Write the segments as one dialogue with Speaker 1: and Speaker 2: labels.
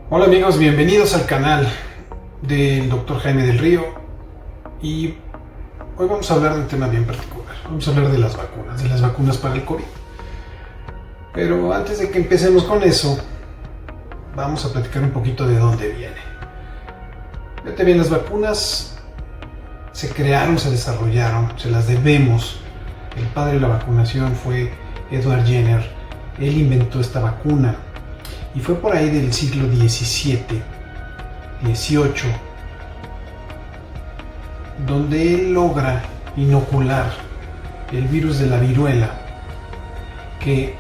Speaker 1: Hola amigos, bienvenidos al canal del Dr. Jaime del Río y hoy vamos a hablar de un tema bien particular. Vamos a hablar de las vacunas para el COVID. Pero antes de que empecemos con eso, vamos a platicar un poquito de dónde viene. Fíjate bien, las vacunas se crearon, se desarrollaron, se las debemos. El padre de la vacunación fue Edward Jenner. Él inventó esta vacuna. Y fue por ahí del siglo XVII, XVIII, donde él logra inocular el virus de la viruela que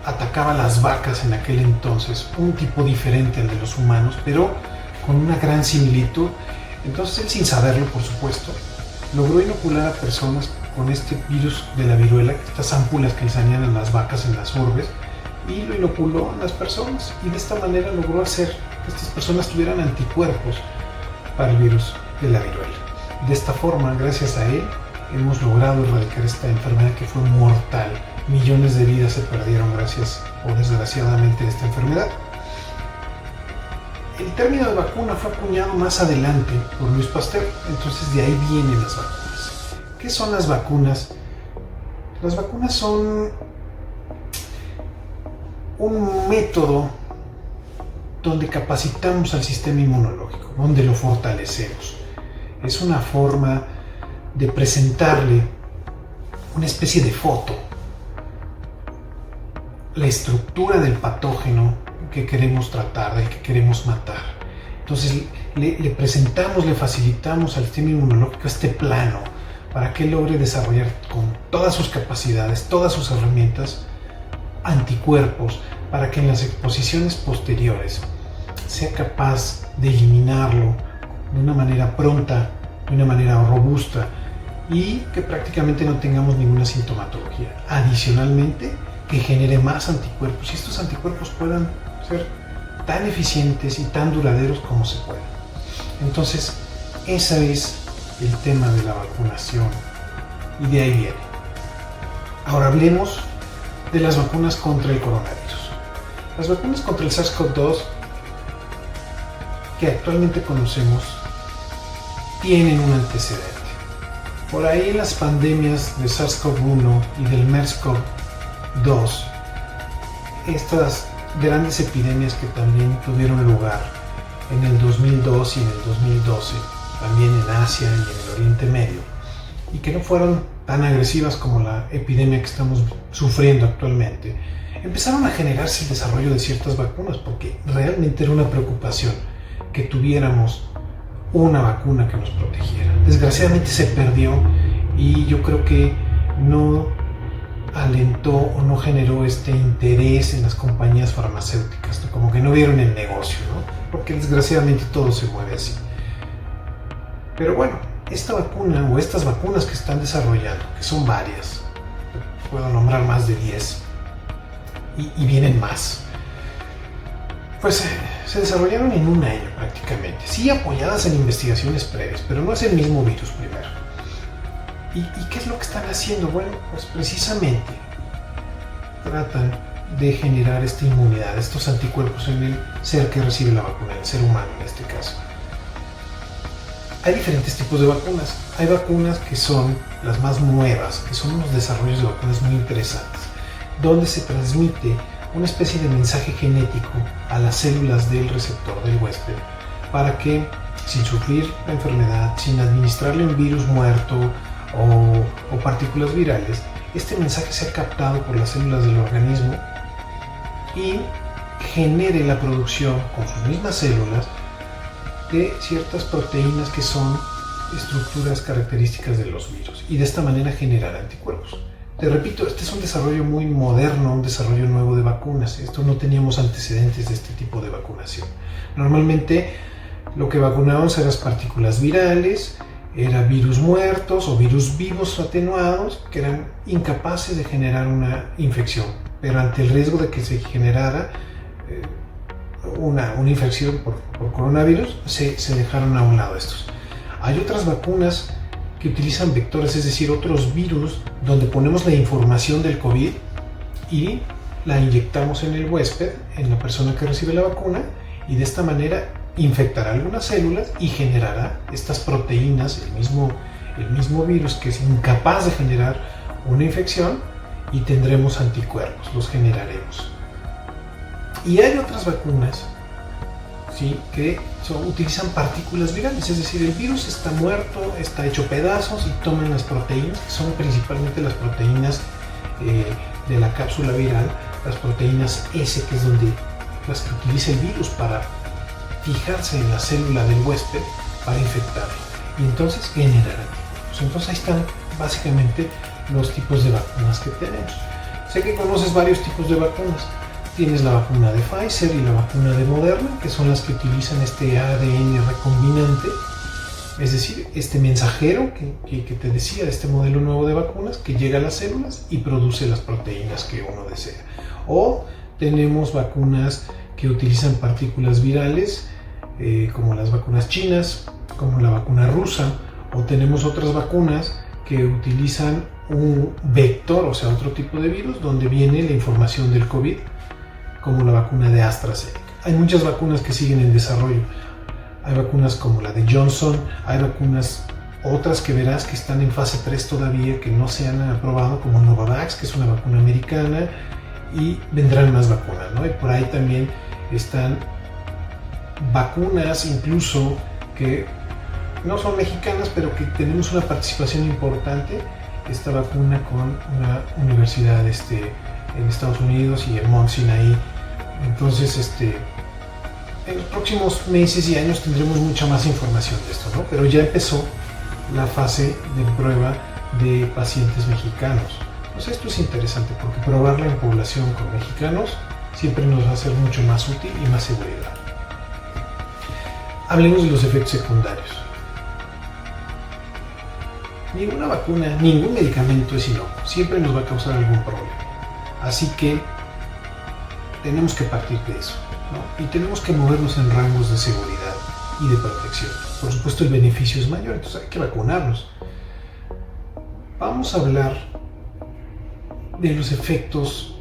Speaker 1: atacaba a las vacas en aquel entonces, un tipo diferente al de los humanos, pero con una gran similitud. Entonces él, sin saberlo por supuesto, logró inocular a personas con este virus de la viruela, estas ámpulas que salían en las vacas en las urbes, y lo inoculó a las personas, y de esta manera logró hacer que estas personas tuvieran anticuerpos para el virus de la viruela. De esta forma, gracias a él, hemos logrado erradicar esta enfermedad que fue mortal. Millones de vidas se perdieron gracias o desgraciadamente a esta enfermedad. El término de vacuna fue acuñado más adelante por Louis Pasteur, entonces de ahí vienen las vacunas. ¿Qué son las vacunas? Las vacunas son un método donde capacitamos al sistema inmunológico, donde lo fortalecemos. Es una forma de presentarle una especie de foto, la estructura del patógeno que queremos tratar, del que queremos matar. Entonces le presentamos, le facilitamos al sistema inmunológico este plano para que logre desarrollar con todas sus capacidades, todas sus herramientas, anticuerpos, para que en las exposiciones posteriores sea capaz de eliminarlo de una manera pronta, de una manera robusta, y que prácticamente no tengamos ninguna sintomatología. Adicionalmente, que genere más anticuerpos, y estos anticuerpos puedan ser tan eficientes y tan duraderos como se pueda. Entonces, ese es el tema de la vacunación, y de ahí viene. Ahora hablemos de las vacunas contra el coronavirus. Las vacunas contra el SARS-CoV-2 que actualmente conocemos tienen un antecedente. Por ahí las pandemias de SARS-CoV-1 y del MERS-CoV-2, estas grandes epidemias que también tuvieron lugar en el 2002 y en el 2012, también en Asia y en el Oriente Medio, y que no fueron tan agresivas como la epidemia que estamos sufriendo actualmente, empezaron a generarse el desarrollo de ciertas vacunas, porque realmente era una preocupación que tuviéramos una vacuna que nos protegiera. Desgraciadamente se perdió, y yo creo que no alentó o no generó este interés en las compañías farmacéuticas, ¿no? Como que no vieron el negocio, ¿no? Porque desgraciadamente todo se mueve así. Pero bueno, esta vacuna o estas vacunas que están desarrollando, que son varias, puedo nombrar más de 10 y vienen más, pues se desarrollaron en un año prácticamente, sí apoyadas en investigaciones previas, pero no es el mismo virus primero. ¿Y qué es lo que están haciendo? Bueno, pues precisamente tratan de generar esta inmunidad, estos anticuerpos en el ser que recibe la vacuna, el ser humano en este caso. Hay diferentes tipos de vacunas. Hay vacunas que son las más nuevas, que son unos desarrollos de vacunas muy interesantes, donde se transmite una especie de mensaje genético a las células del receptor del huésped para que, sin sufrir la enfermedad, sin administrarle un virus muerto o partículas virales, este mensaje sea captado por las células del organismo y genere la producción con sus mismas células de ciertas proteínas que son estructuras características de los virus, y de esta manera generar anticuerpos. Te repito, este es un desarrollo muy moderno, un desarrollo nuevo de vacunas. Esto no teníamos antecedentes de este tipo de vacunación. Normalmente lo que vacunábamos eran las partículas virales, eran virus muertos o virus vivos atenuados que eran incapaces de generar una infección, pero ante el riesgo de que se generara una infección por coronavirus, se dejaron a un lado estos. Hay otras vacunas que utilizan vectores, es decir, otros virus, donde ponemos la información del COVID y la inyectamos en el huésped, en la persona que recibe la vacuna, y de esta manera infectará algunas células y generará estas proteínas, el mismo virus que es incapaz de generar una infección, y tendremos anticuerpos, los generaremos. Y hay otras vacunas, ¿sí?, que utilizan partículas virales, es decir, el virus está muerto, está hecho pedazos y toman las proteínas, que son principalmente las proteínas de la cápsula viral, las proteínas S, que es las que utiliza el virus para fijarse en la célula del huésped para infectarlo, y entonces generar anticuerpos. Entonces ahí están básicamente los tipos de vacunas que tenemos. Sé que conoces varios tipos de vacunas. Tienes la vacuna de Pfizer y la vacuna de Moderna, que son las que utilizan este ADN recombinante, es decir, este mensajero que te decía, de este modelo nuevo de vacunas que llega a las células y produce las proteínas que uno desea. O tenemos vacunas que utilizan partículas virales, como las vacunas chinas, como la vacuna rusa, o tenemos otras vacunas que utilizan un vector, o sea, otro tipo de virus, donde viene la información del COVID, como la vacuna de AstraZeneca. Hay muchas vacunas que siguen en desarrollo. Hay vacunas como la de Johnson, hay vacunas otras que verás que están en fase 3 todavía, que no se han aprobado, como Novavax, que es una vacuna americana, y vendrán más vacunas, ¿no? Y por ahí también están vacunas incluso que no son mexicanas, pero que tenemos una participación importante. Esta vacuna con una universidad en Estados Unidos y en Mount Sinai. Entonces, en los próximos meses y años tendremos mucha más información de esto, ¿no? Pero ya empezó la fase de prueba de pacientes mexicanos. Pues esto es interesante porque probarla en población con mexicanos siempre nos va a ser mucho más útil y más seguridad. Hablemos de los efectos secundarios. Ninguna vacuna, ningún medicamento es inocuo, siempre nos va a causar algún problema. Así que tenemos que partir de eso, ¿no? Y tenemos que movernos en rangos de seguridad y de protección. Por supuesto, el beneficio es mayor, entonces hay que vacunarnos. Vamos a hablar de los efectos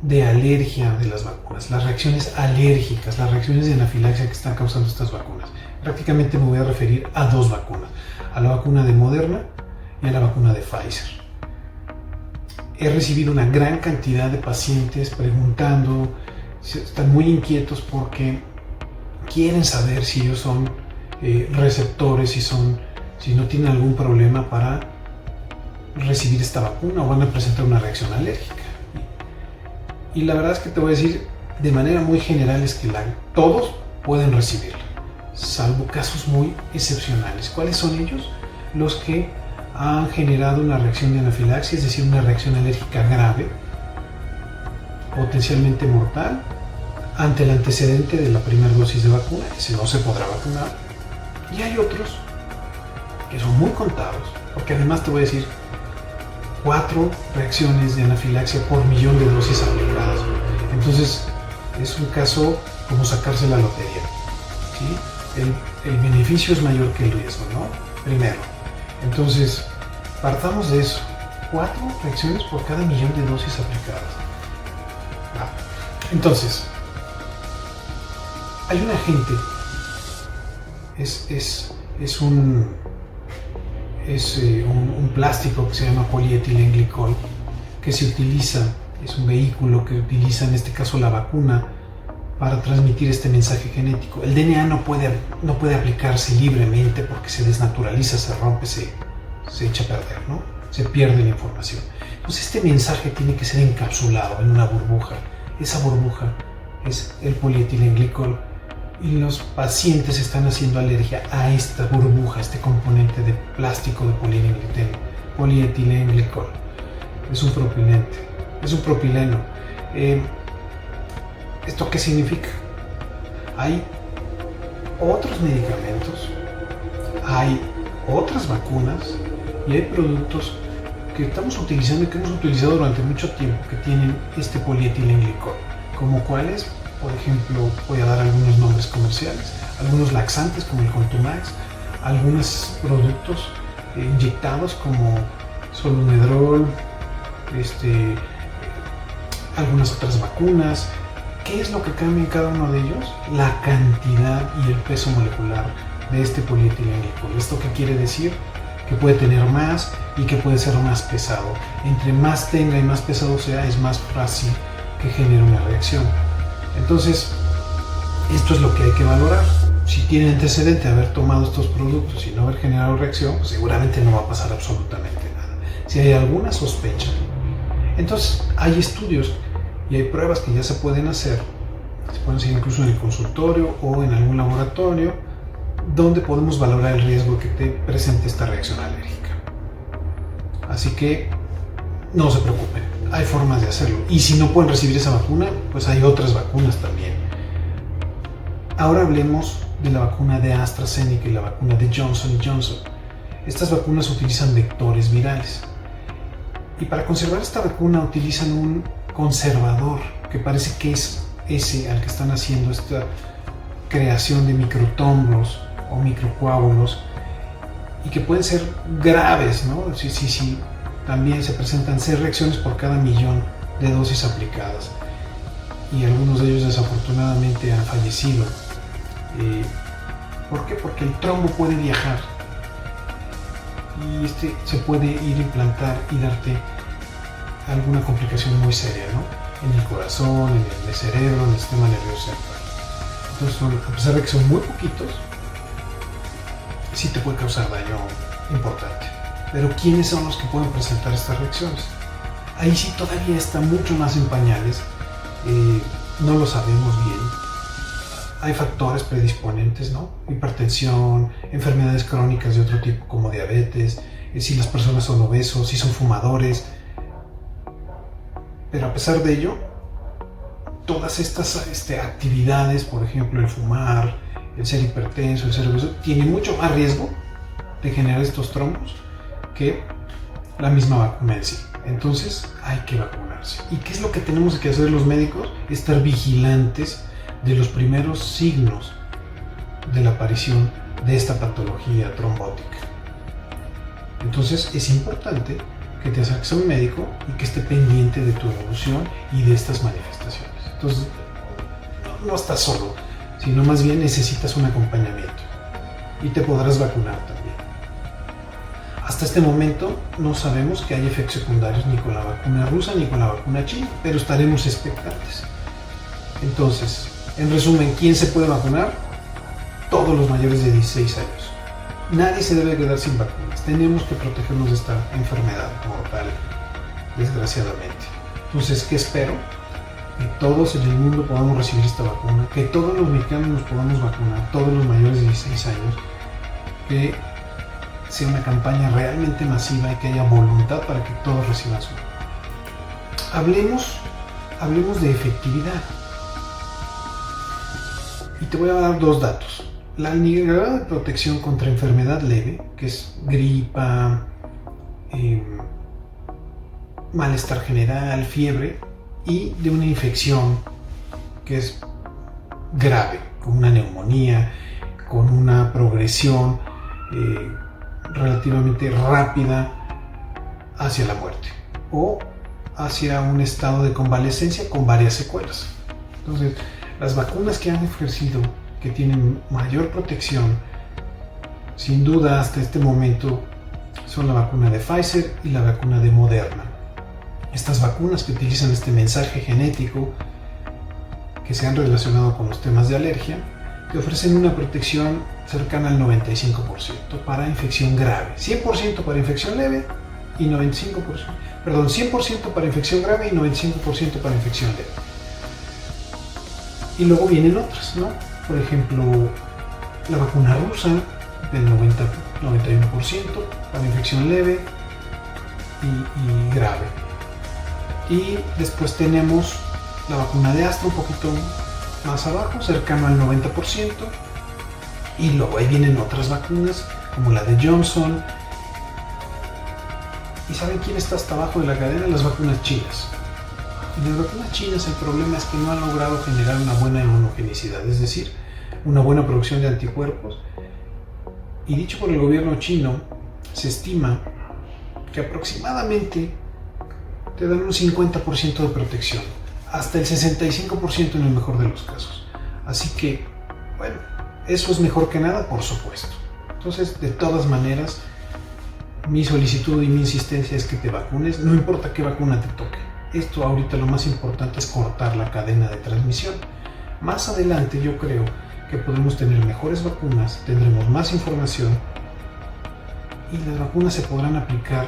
Speaker 1: de alergia de las vacunas, las reacciones alérgicas, las reacciones de anafilaxia que están causando estas vacunas. Prácticamente me voy a referir a dos vacunas, a la vacuna de Moderna y a la vacuna de Pfizer. He recibido una gran cantidad de pacientes preguntando, están muy inquietos porque quieren saber si ellos son receptores, si no tienen algún problema para recibir esta vacuna o van a presentar una reacción alérgica. Y la verdad es que te voy a decir de manera muy general es que todos pueden recibirla, salvo casos muy excepcionales. ¿Cuáles son ellos? Los que han generado una reacción de anafilaxia, es decir, una reacción alérgica grave, potencialmente mortal, ante el antecedente de la primera dosis de vacuna, que no se podrá vacunar. Y hay otros que son muy contados, porque además te voy a decir 4 reacciones de anafilaxia por millón de dosis aplicadas. Entonces es un caso como sacarse la lotería, ¿sí? El beneficio es mayor que el riesgo, ¿no? Primero. Entonces, partamos de eso. 4 reacciones por cada millón de dosis aplicadas. Entonces, hay un agente, es un plástico que se llama polietilenglicol, que se utiliza, es un vehículo que utiliza en este caso la vacuna para transmitir este mensaje genético. El DNA no puede aplicarse libremente porque se desnaturaliza, se rompe, se echa a perder, ¿no? Se pierde la información. Entonces este mensaje tiene que ser encapsulado en una burbuja. Esa burbuja es el polietilenglicol y los pacientes están haciendo alergia a esta burbuja, este componente de plástico de polietilenglicol. Es un propilente, es un propileno. ¿Esto qué significa? Hay otros medicamentos, hay otras vacunas y hay productos que estamos utilizando y que hemos utilizado durante mucho tiempo que tienen este polietilenglicol, como cuáles, por ejemplo, voy a dar algunos nombres comerciales, algunos laxantes como el Contumax, algunos productos inyectados como Solumedrol, algunas otras vacunas ¿Qué es lo que cambia en cada uno de ellos? La cantidad y el peso molecular de este polietilenglicol. ¿Esto qué quiere decir? Que puede tener más y que puede ser más pesado. Entre más tenga y más pesado sea, es más fácil que genere una reacción. Entonces, esto es lo que hay que valorar. Si tiene antecedente de haber tomado estos productos y no haber generado reacción, pues seguramente no va a pasar absolutamente nada. Si hay alguna sospecha, entonces hay estudios y hay pruebas que ya se pueden hacer incluso en el consultorio o en algún laboratorio, donde podemos valorar el riesgo que te presente esta reacción alérgica. Así que no se preocupen, hay formas de hacerlo. Y si no pueden recibir esa vacuna, pues hay otras vacunas también. Ahora hablemos de la vacuna de AstraZeneca y la vacuna de Johnson & Johnson. Estas vacunas utilizan vectores virales. Y para conservar esta vacuna utilizan un conservador que parece que es ese al que están haciendo esta creación de microtómbulos o microcoágulos y que pueden ser graves, ¿no? Sí, también se presentan 6 reacciones por cada millón de dosis aplicadas y algunos de ellos desafortunadamente han fallecido. ¿Por qué? Porque el trombo puede viajar y se puede ir a implantar y darte alguna complicación muy seria, ¿no? En el corazón, en el cerebro, en el sistema nervioso central. Entonces, a pesar de que son muy poquitos, sí te puede causar daño importante. Pero ¿quiénes son los que pueden presentar estas reacciones? Ahí sí todavía está mucho más en pañales, no lo sabemos bien. Hay factores predisponentes, ¿no? Hipertensión, enfermedades crónicas de otro tipo como diabetes, si las personas son obesos, si son fumadores. Pero a pesar de ello, todas estas actividades, por ejemplo el fumar, el ser hipertenso, el ser obeso, tienen mucho más riesgo de generar estos trombos que la misma vacuna en sí. Entonces hay que vacunarse. ¿Y qué es lo que tenemos que hacer los médicos? Estar vigilantes de los primeros signos de la aparición de esta patología trombótica. Entonces es importante que te acerques a un médico y que esté pendiente de tu evolución y de estas manifestaciones. Entonces no estás solo, sino más bien necesitas un acompañamiento y te podrás vacunar también. Hasta este momento no sabemos que hay efectos secundarios ni con la vacuna rusa ni con la vacuna china, pero estaremos expectantes. Entonces, en resumen, ¿quién se puede vacunar? Todos los mayores de 16 años. Nadie se debe quedar sin vacunas. Tenemos que protegernos de esta enfermedad mortal, desgraciadamente. Entonces, ¿qué espero? Que todos en el mundo podamos recibir esta vacuna, que todos los mexicanos nos podamos vacunar, todos los mayores de 16 años, que sea una campaña realmente masiva y que haya voluntad para que todos reciban su vacuna. Hablemos de efectividad. Y te voy a dar 2 datos. La nivel de protección contra enfermedad leve, que es gripa, malestar general, fiebre, y de una infección que es grave, con una neumonía, con una progresión relativamente rápida hacia la muerte o hacia un estado de convalescencia con varias secuelas. Entonces, las vacunas que han ejercido, que tienen mayor protección, sin duda hasta este momento, son la vacuna de Pfizer y la vacuna de Moderna. Estas vacunas que utilizan este mensaje genético, que se han relacionado con los temas de alergia, que ofrecen una protección cercana al 95% para infección grave, 100% para infección leve y 100% para infección grave y 95% para infección leve. Y luego vienen otras, ¿no? Por ejemplo, la vacuna rusa del 91% para infección leve y grave. Y después tenemos la vacuna de Astra un poquito más abajo, cercano al 90%. Y luego ahí vienen otras vacunas, como la de Johnson. ¿Y saben quién está hasta abajo de la cadena? Las vacunas chinas. Y las vacunas chinas, el problema es que no han logrado generar una buena inmunogenicidad, es decir, una buena producción de anticuerpos. Y dicho por el gobierno chino, se estima que aproximadamente te dan un 50% de protección hasta el 65% en el mejor de los casos. Así que, bueno, eso es mejor que nada, por supuesto. Entonces, de todas maneras, mi solicitud y mi insistencia es que te vacunes, no importa qué vacuna te toque. Esto ahorita lo más importante es cortar la cadena de transmisión. Más adelante yo creo que podemos tener mejores vacunas, tendremos más información y las vacunas se podrán aplicar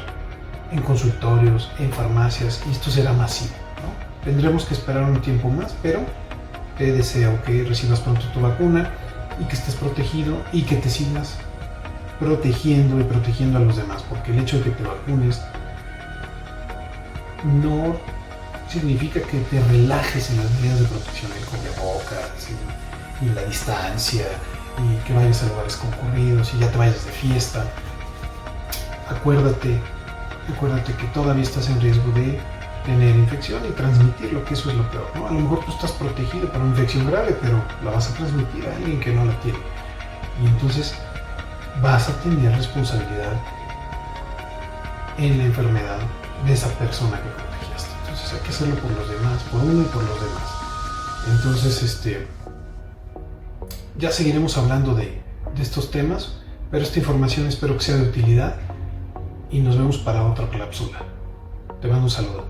Speaker 1: en consultorios, en farmacias, y esto será masivo, ¿no? Tendremos que esperar un tiempo más, pero te deseo que recibas pronto tu vacuna y que estés protegido y que te sigas protegiendo y protegiendo a los demás, porque el hecho de que te vacunes no significa que te relajes en las medidas de protección, el cubrebocas y la distancia, y que vayas a lugares concurridos y ya te vayas de fiesta. Acuérdate que todavía estás en riesgo de tener infección y transmitirlo, que eso es lo peor, ¿no? A lo mejor tú estás protegido para una infección grave, pero la vas a transmitir a alguien que no la tiene. Y entonces vas a tener responsabilidad en la enfermedad de esa persona que contagiaste. Entonces hay que hacerlo por los demás, por uno y por los demás. Entonces, ya seguiremos hablando de estos temas, pero esta información espero que sea de utilidad y nos vemos para otra cápsula. Te mando un saludo.